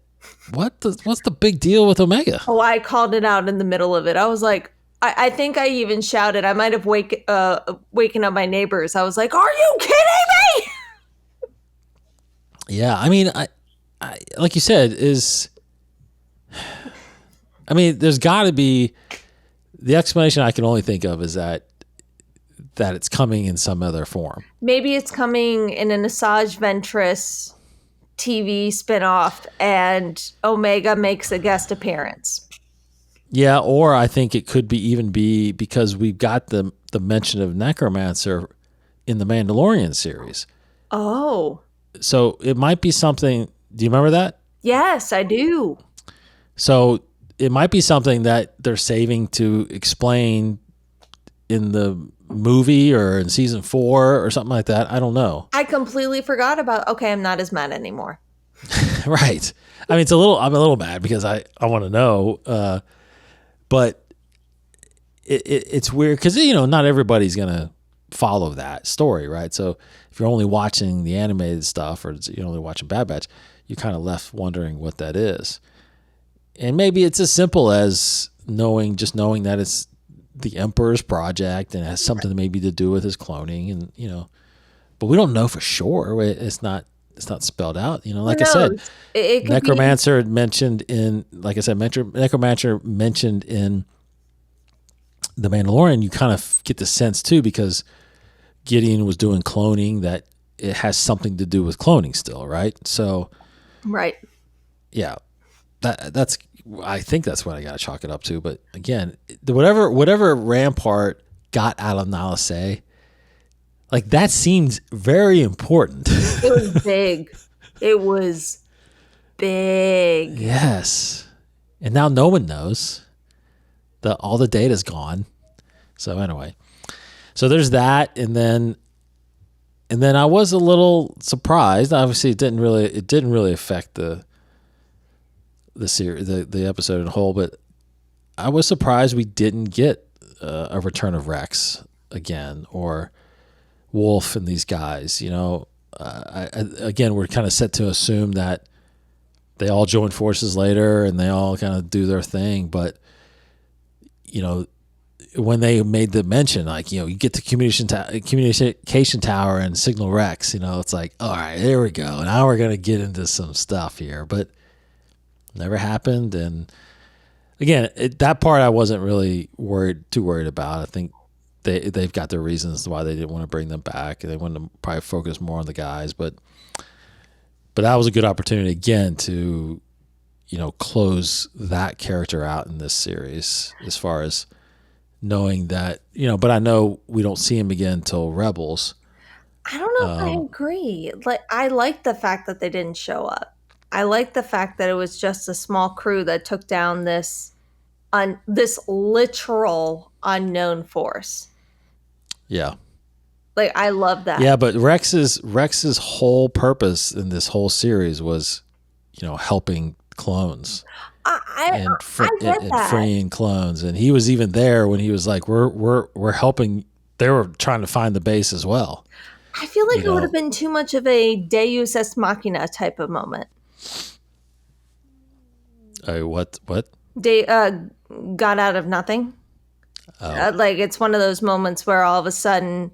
what's the big deal with Omega? Oh, I called it out in the middle of it. I was like, I think I even shouted. I might have waken up my neighbors. I was like, are you kidding me? Yeah, I mean, I like you said, there's got to be, the explanation I can only think of is that it's coming in some other form. Maybe it's coming in an Asajj Ventress TV spinoff, and Omega makes a guest appearance. Yeah, or I think it could be because we've got the mention of Necromancer in the Mandalorian series. Oh. So it might be something. Do you remember that? Yes, I do. So it might be something that they're saving to explain in the movie or in season 4 or something like that. I don't know. I completely forgot about. Okay, I'm not as mad anymore. Right. I mean, I'm a little mad because I want to know, but it's weird because not everybody's gonna follow that story, right? So if you're only watching the animated stuff or you're only watching Bad Batch, you're kind of left wondering what that is. And maybe it's as simple as knowing that it's the Emperor's project and it has something maybe to do with his cloning, and but we don't know for sure. It's not spelled out. Like I said, Necromancer mentioned in, like I said, Necromancer mentioned in The Mandalorian. You kind of get the sense too, because Gideon was doing cloning, that it has something to do with cloning still, right? So, right. Yeah, that's. I think that's what I got to chalk it up to. But again, whatever Rampart got out of Nala Se, like that seems very important. It was big. It was big. Yes. And now no one knows. All the data's gone. So anyway. So there's that, and then I was a little surprised. Obviously it didn't really affect the series, the episode in whole, but I was surprised we didn't get a return of Rex again, or Wolf and these guys. Again, we're kind of set to assume that they all join forces later and they all kind of do their thing. But when they made the mention, like, you get the communication tower and Signal Rex, it's like, all right, there we go. Now we're gonna get into some stuff here, but never happened. And again, that part I wasn't really too worried about. I think they've got their reasons why they didn't want to bring them back, and they wanted to probably focus more on the guys. But that was a good opportunity again to close that character out in this series, as far as knowing that But I know we don't see him again until Rebels. I don't know if I agree. Like, I like the fact that they didn't show up. I like the fact that it was just a small crew that took down this literal unknown force. Yeah. Like, I love that. Yeah, but Rex's whole purpose in this whole series was, helping clones and I get and that. freeing clones, and he was even there when he was like, "We're helping." They were trying to find the base as well. I feel like You it would have know, been too much of a Deus Ex Machina type of moment. what? They got out of nothing. Oh, Like, it's one of those moments where all of a sudden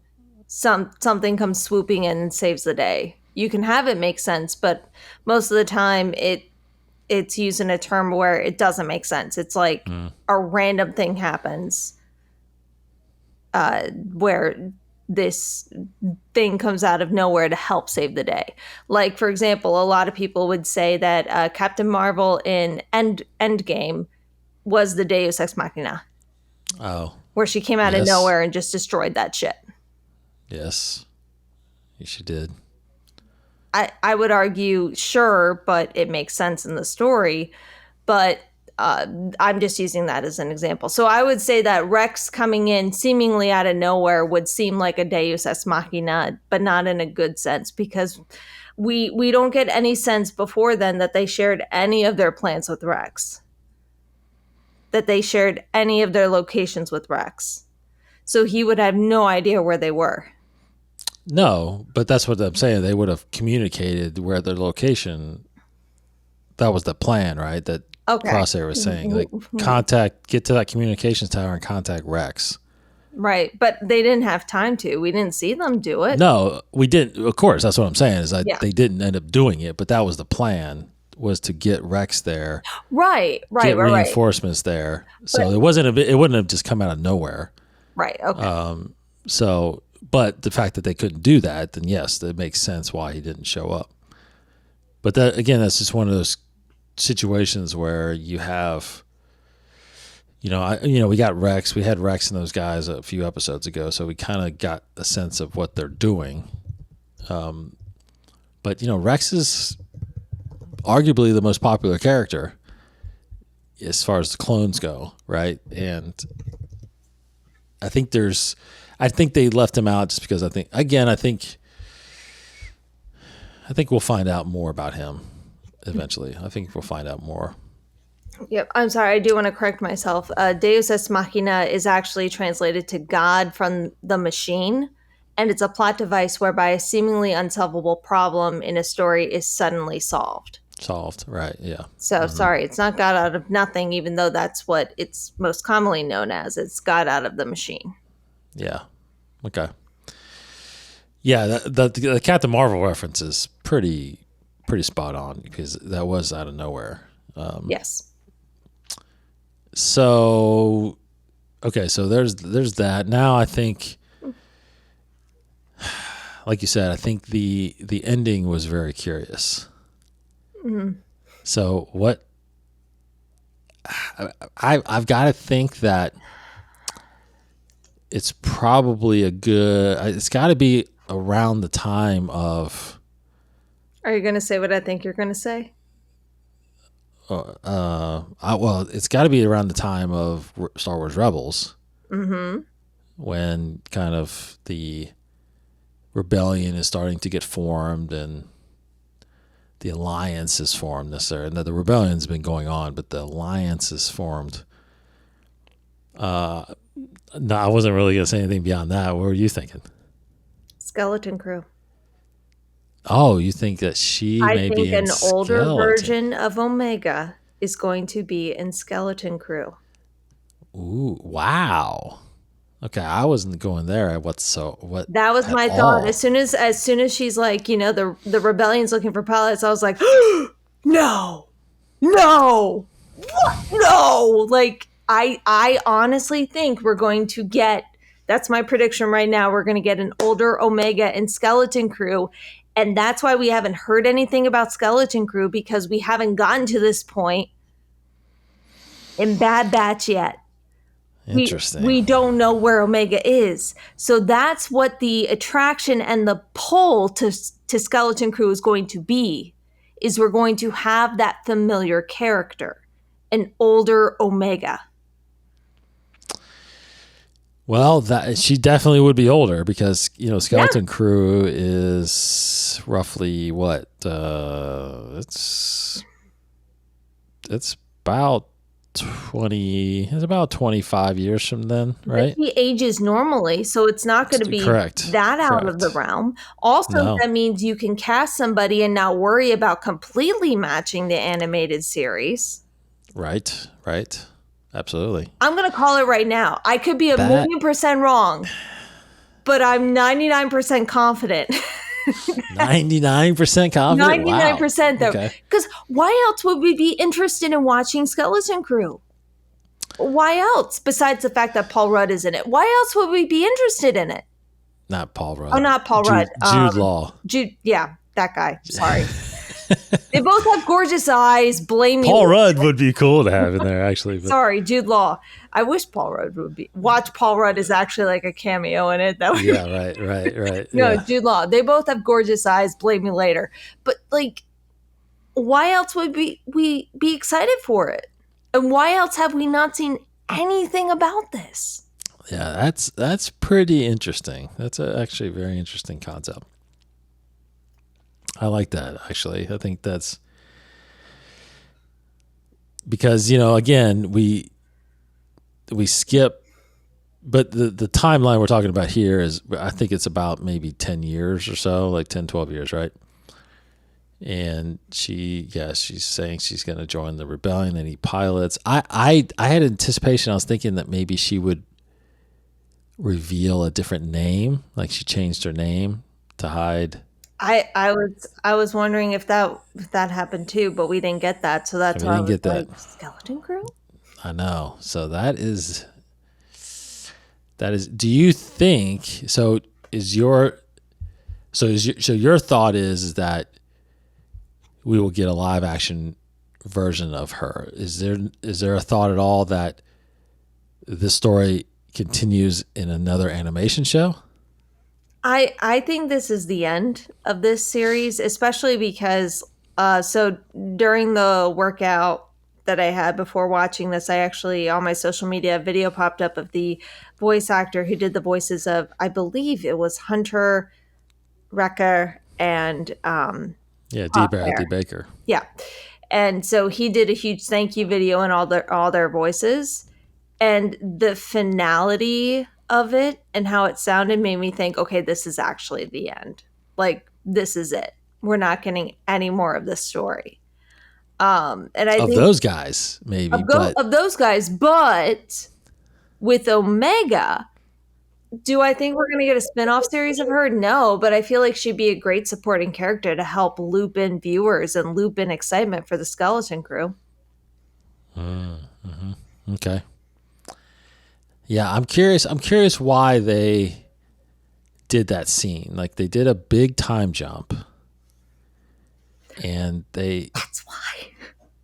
something comes swooping in and saves the day. You can have it make sense, but most of the time it's using a term where it doesn't make sense. It's like a random thing happens where this thing comes out of nowhere to help save the day. Like, for example, a lot of people would say that Captain Marvel in Endgame was the Deus Ex Machina, oh, where she came out of yes, nowhere and just destroyed that shit. yes, she did. I would argue, sure, but it makes sense in the story. But I'm just using that as an example. So I would say that Rex coming in seemingly out of nowhere would seem like a Deus Ex Machina, but not in a good sense, because we don't get any sense before then that they shared any of their plans with Rex, that they shared any of their locations with Rex. So he would have no idea where they were. No, but that's what I'm saying. They would have communicated where their location. That was the plan, right? That Okay. Crosshair was saying, like, get to that communications tower and contact Rex. Right. But they didn't have time to. We didn't see them do it. No, we didn't. Of course, that's what I'm saying. Is Yeah. they didn't end up doing it, but that was the plan. Was to get Rex there, Right. get Right. reinforcements there. So But- it wasn't it wouldn't have just come out of nowhere. Right. Okay. So, but the fact that they couldn't do that, then yes, that makes sense why he didn't show up. But that again, that's just one of those situations where you have, we got Rex. We had Rex and those guys a few episodes ago, so we kind of got a sense of what they're doing. But Rex is arguably the most popular character as far as the clones go, right? And I think they left him out just because I think we'll find out more about him eventually. I think we'll find out more. Yep. I'm sorry. I do want to correct myself. Deus Ex Machina is actually translated to God from the machine, and it's a plot device whereby a seemingly unsolvable problem in a story is suddenly solved. Solved, right? Yeah. So sorry, it's not God out of nothing, even though that's what it's most commonly known as. It's God out of the machine. Yeah. Okay. Yeah, the Captain Marvel reference is pretty spot on because that was out of nowhere. Yes. So, okay, so there's that. Now I think, like you said, I think the ending was very curious. So what? I've got to think that it's probably it's got to be around the time of. Are you going to say what I think you're going to say? Well, it's got to be around the time of Star Wars Rebels, when kind of the rebellion is starting to get formed and the alliance is formed. And the rebellion's been going on, but the alliance is formed. No, I wasn't really going to say anything beyond that. What were you thinking? Skeleton Crew. Oh, you think that she may be in an older Skeleton. version of Omega is going to be in Skeleton Crew. Ooh, wow. Okay, I wasn't going there. What? That was my thought. As soon as she's like, the rebellion's looking for pilots, I was like, no, what? No. Like, I honestly think we're going to get. That's my prediction right now. We're going to get an older Omega and Skeleton Crew. And that's why we haven't heard anything about Skeleton Crew, because we haven't gotten to this point in Bad Batch yet. Interesting. We don't know where Omega is. So that's what the attraction and the pull to Skeleton Crew is going to be, is we're going to have that familiar character, an older Omega. Well, that she definitely would be older because Skeleton Crew is roughly what it's about 20. It's about 25 years from then, right? He ages normally, so it's not going to be Correct. that out of the realm. Also, No. that means you can cast somebody and not worry about completely matching the animated series. Right. Absolutely. I'm going to call it right now. I could be a million percent wrong, but I'm 99% confident. 99% confident? 99% though. Okay. Because why else would we be interested in watching Skeleton Crew? Why else? Besides the fact that Paul Rudd is in it. Why else would we be interested in it? Not Paul Rudd. Oh, not Paul Rudd. Jude Law. Yeah, that guy. Sorry. They both have gorgeous eyes. Blame me. Paul Rudd would be cool to have in there, actually. But. Sorry, Jude Law. I wish Paul Rudd would be. Watch Paul Rudd is actually like a cameo in it. That would Right. No, Yeah. Jude Law. They both have gorgeous eyes. Blame me later. But like, why else would we be excited for it? And why else have we not seen anything about this? Yeah, that's pretty interesting. That's actually a very interesting concept. I like that, actually. I think that's because, again, we skip, but the timeline we're talking about here is, I think it's about maybe 10 years or so, like 10, 12 years, right? And she's saying she's going to join the rebellion and eat pilots. I had anticipation. I was thinking that maybe she would reveal a different name, like she changed her name to hide. I was wondering if that happened too, but we didn't get that, so that's We why didn't get that. Like, Skeleton Crew. I know. So that is. Do you think so? Your thought is that we will get a live action version of her? Is there a thought at all that this story continues in another animation show? I think this is the end of this series, especially because so during the workout that I had before watching this, I actually, on my social media, a video popped up of the voice actor who did the voices of, I believe it was Hunter, Wrecker, and D. Bradley Baker. Yeah. And so he did a huge thank you video and all their voices. And the finality of it and how it sounded made me think, okay, this is actually the end. Like, this is it. We're not getting any more of this story. And I think those guys, maybe. Of those guys, but with Omega, do I think we're going to get a spin-off series of her? No, but I feel like she'd be a great supporting character to help loop in viewers and loop in excitement for the Skeleton Crew. Mm-hmm. Okay. Yeah, I'm curious why they did that scene. Like, they did a big time jump, and That's why.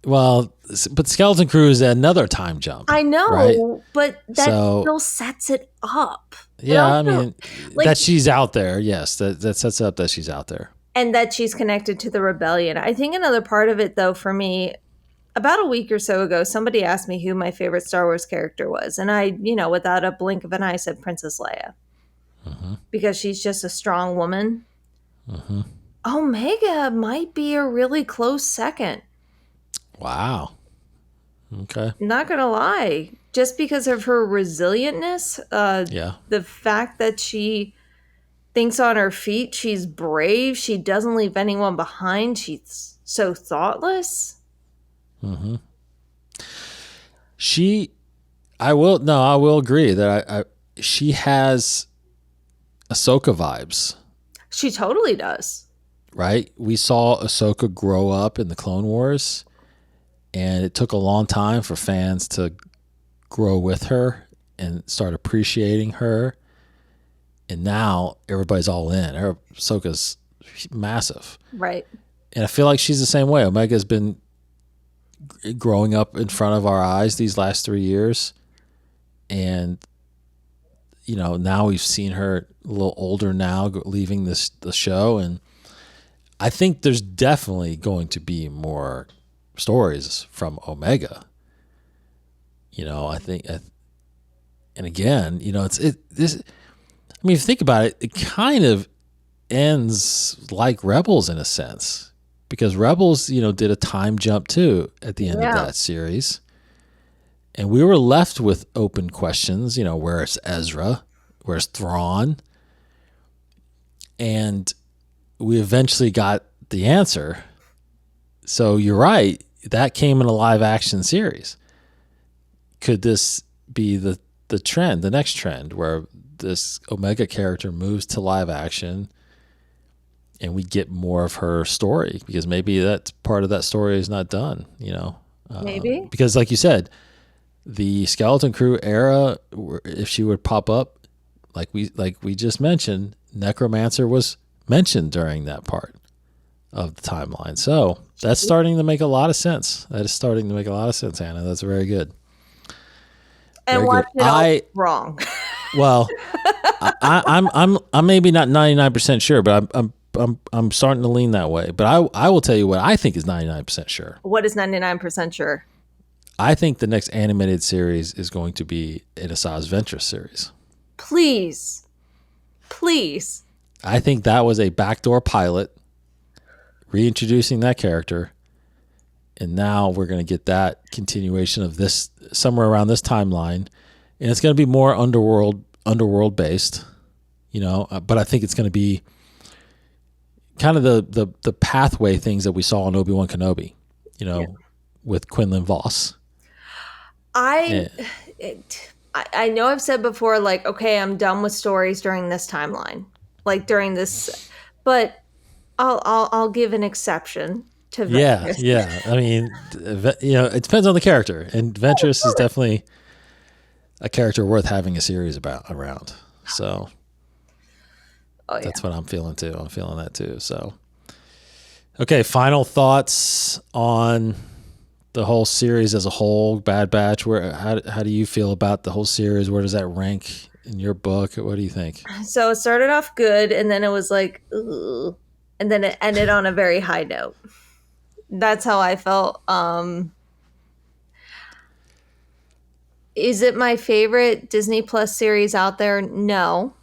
Well, but Skeleton Crew is another time jump. I know, right? But that still sets it up. Yeah, also, I mean, that she's out there. Yes, that sets up that she's out there. And that she's connected to the rebellion. I think another part of it, though, for me, about a week or so ago, somebody asked me who my favorite Star Wars character was. And I, without a blink of an eye, said Princess Leia. Mm-hmm. Because she's just a strong woman. Mm-hmm. Omega might be a really close second. Wow. Okay. Not going to lie. Just because of her resilientness, the fact that she thinks on her feet, she's brave, she doesn't leave anyone behind, she's so thoughtless. Mm-hmm. I will agree that she has Ahsoka vibes. She totally does. Right? We saw Ahsoka grow up in the Clone Wars, and it took a long time for fans to grow with her and start appreciating her. And now everybody's all in. Ahsoka's massive. Right. And I feel like she's the same way. Omega's been growing up in front of our eyes these last 3 years. And, now we've seen her a little older now, leaving the show. And I think there's definitely going to be more stories from Omega. I think And again, this. I mean, if you think about it, it kind of ends like Rebels in a sense, because Rebels, did a time jump too at the end of Yeah. that series, and we were left with open questions. Where's Ezra? Where's Thrawn? And we eventually got the answer. So you're right. That came in a live action series. Could this be the trend, the next trend, where this Omega character moves to live action and we get more of her story? Because maybe that part of that story is not done, Maybe. Because like you said, the Skeleton Crew era, if she would pop up, like we just mentioned, Necromancer was mentioned during that part of the timeline. So that's starting to make a lot of sense. That is starting to make a lot of sense, Anna. That's very good. And Very watch good. it all wrong. Well, I'm maybe not 99% sure, but I'm starting to lean that way. But I will tell you what I think is 99% sure. What is 99% sure? I think the next animated series is going to be an Asajj Ventress series. Please. Please. I think that was a backdoor pilot reintroducing that character, and now we're going to get that continuation of this somewhere around this timeline, and it's going to be more underworld based, but I think it's going to be kind of the pathway things that we saw in Obi-Wan Kenobi, with Quinlan Voss. I know I've said before, like, okay, I'm done with stories during this timeline, like during this, but I'll give an exception to Ventress. Yeah. I mean, it depends on the character, and Ventress is definitely a character worth having a series around. So that's what I'm feeling too. I'm feeling that too. So, okay, final thoughts on the whole series as a whole. Bad Batch. How do you feel about the whole series? Where does that rank in your book? What do you think? So it started off good, and then it was like, ugh, and then it ended on a very high note. That's how I felt. Is it my favorite Disney Plus series out there? No.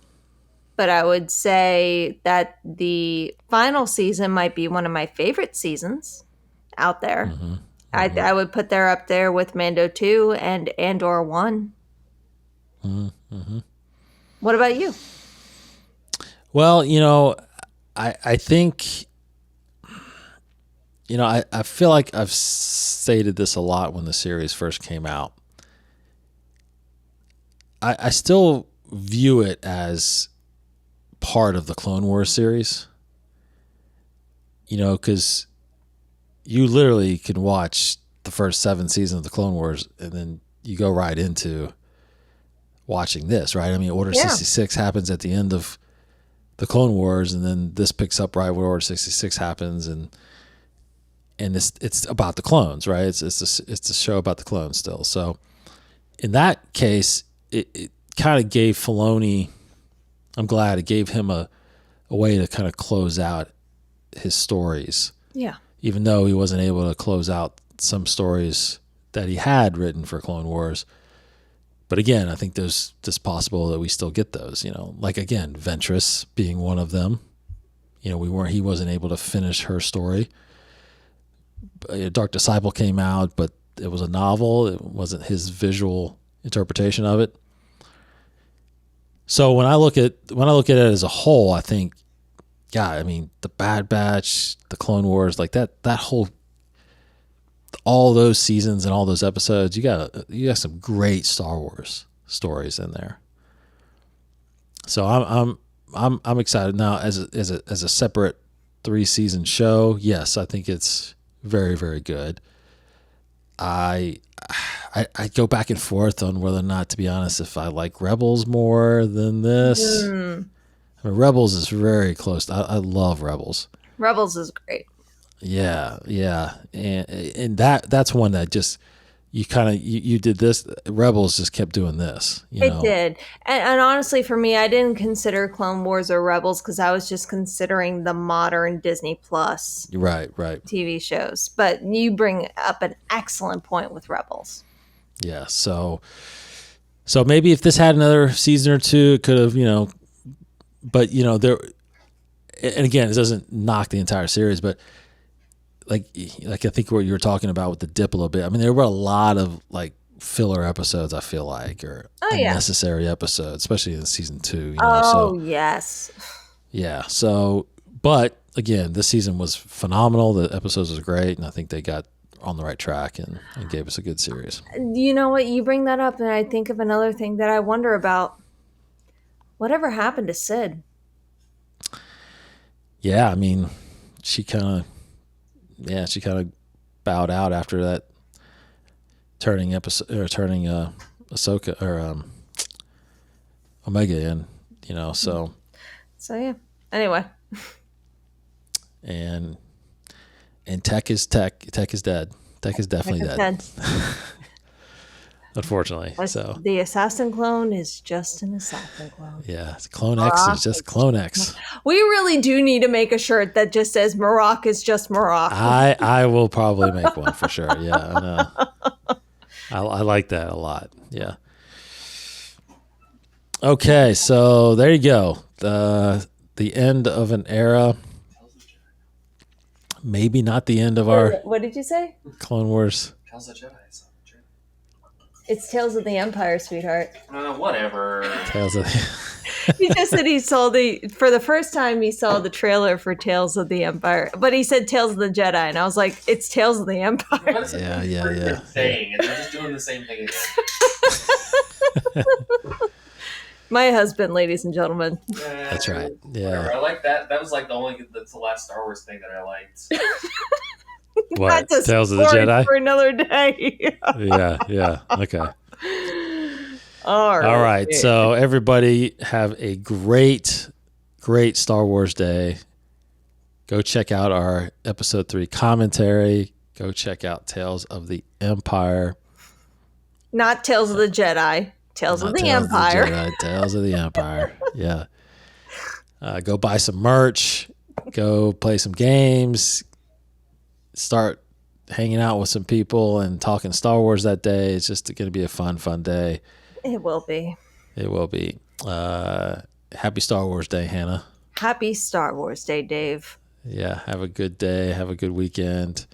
But I would say that the final season might be one of my favorite seasons out there. Mm-hmm. I would put there up there with Mando 2 and Andor 1. Mm-hmm. What about you? Well, I think, I feel like I've stated this a lot when the series first came out. I still view it as part of the Clone Wars series, because you literally can watch the first 7 seasons of the Clone Wars and then you go right into watching this, right? I mean, Order 66 happens at the end of the Clone Wars, and then this picks up right where Order 66 happens, and it's about the clones, right? It's a show about the clones still. So in that case, it kind of gave Filoni, I'm glad it gave him a way to kind of close out his stories. Yeah. Even though he wasn't able to close out some stories that he had written for Clone Wars. But again, I think there's just possible that we still get those, like again, Ventress being one of them. He wasn't able to finish her story. Dark Disciple came out, but it was a novel. It wasn't his visual interpretation of it. So when I look at it as a whole, I think, yeah, I mean, the Bad Batch, the Clone Wars, like that whole, all those seasons and all those episodes, you got some great Star Wars stories in there. So I'm excited now as a separate 3-season show. Yes, I think it's very, very good. I go back and forth on whether or not, to be honest, if I like Rebels more than this. I mean, Rebels is very close. I love Rebels. Rebels is great. Yeah, and that's one that just you did this. Rebels just kept doing this. It did, and honestly, for me, I didn't consider Clone Wars or Rebels because I was just considering the modern Disney Plus right TV shows. But you bring up an excellent point with Rebels. Yeah, so So maybe if this had another season or two, it could have, but there, and again, it doesn't knock the entire series, but like I think what you were talking about with the dip a little bit. I mean, there were a lot of like filler episodes, I feel like, or unnecessary episodes, especially in season 2. Yes. Yeah. So, but again, this season was phenomenal. The episodes was great, and I think they got on the right track and gave us a good series. You know what? You bring that up, and I think of another thing that I wonder about. Whatever happened to Sid? Yeah, I mean, she kind of bowed out after that turning Ahsoka or Omega in, so. So yeah. Anyway. And Tech is Tech. Tech is dead. Tech is definitely dead. Unfortunately. So the assassin clone is just an assassin clone. Yeah, Clone X is just Clone X. We really do need to make a shirt that just says Marok is just Marok. I will probably make one for sure. Yeah, I know. I like that a lot. Yeah. Okay, so there you go. The end of an era. Maybe not the end of our. What did you say? Clone Wars. Tales of the Jedi. It's Tales of the Empire, sweetheart. Whatever. Tales of the. He just said for the first time he saw the trailer for Tales of the Empire, but he said Tales of the Jedi, and I was like, it's Tales of the Empire. Yeah. Saying, and they're just doing the same thing again. My husband, ladies and gentlemen. That's right. Yeah. Whatever. I like that. That was like that's the last Star Wars thing that I liked. What? Tales of the Jedi? For another day. Yeah. Okay. All right. So everybody have a great Star Wars day. Go check out our episode 3 commentary. Go check out Tales of the Empire. Not Tales of the Jedi. Tales of the Empire. Tales of the Empire. Yeah. Go buy some merch. Go play some games. Start hanging out with some people and talking Star Wars that day. It's just going to be a fun day. It will be. It will be. Happy Star Wars Day, Hannah. Happy Star Wars Day, Dave. Yeah, have a good day. Have a good weekend.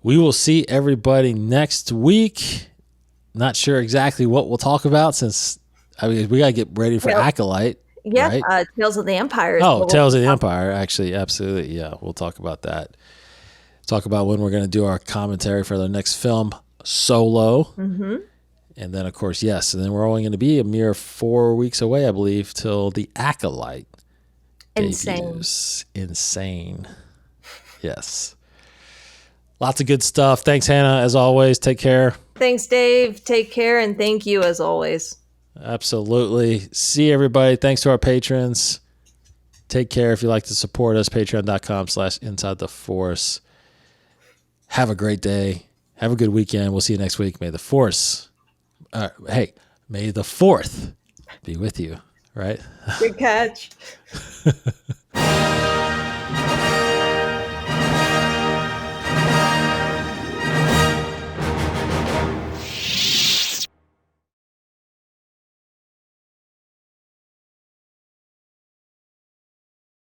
We will see everybody next week. Not sure exactly what we'll talk about since we got to get ready for Acolyte. Yeah, right? Tales of the Empire. Tales of the Empire. Actually, absolutely. Yeah, we'll talk about that. Talk about when we're going to do our commentary for the next film, Solo. Mm-hmm. And then, of course, yes. And then we're only going to be a mere 4 weeks away, I believe, till the Acolyte debuts. Insane. Yes. Lots of good stuff. Thanks, Hannah, as always. Take care. Thanks, Dave. Take care, and thank you as always. Absolutely. See everybody. Thanks to our patrons. Take care. If you'd like to support us, patreon.com/Inside the Force. Have a great day. Have a good weekend. We'll see you next week. May the Force, may the 4th be with you, right? Good catch.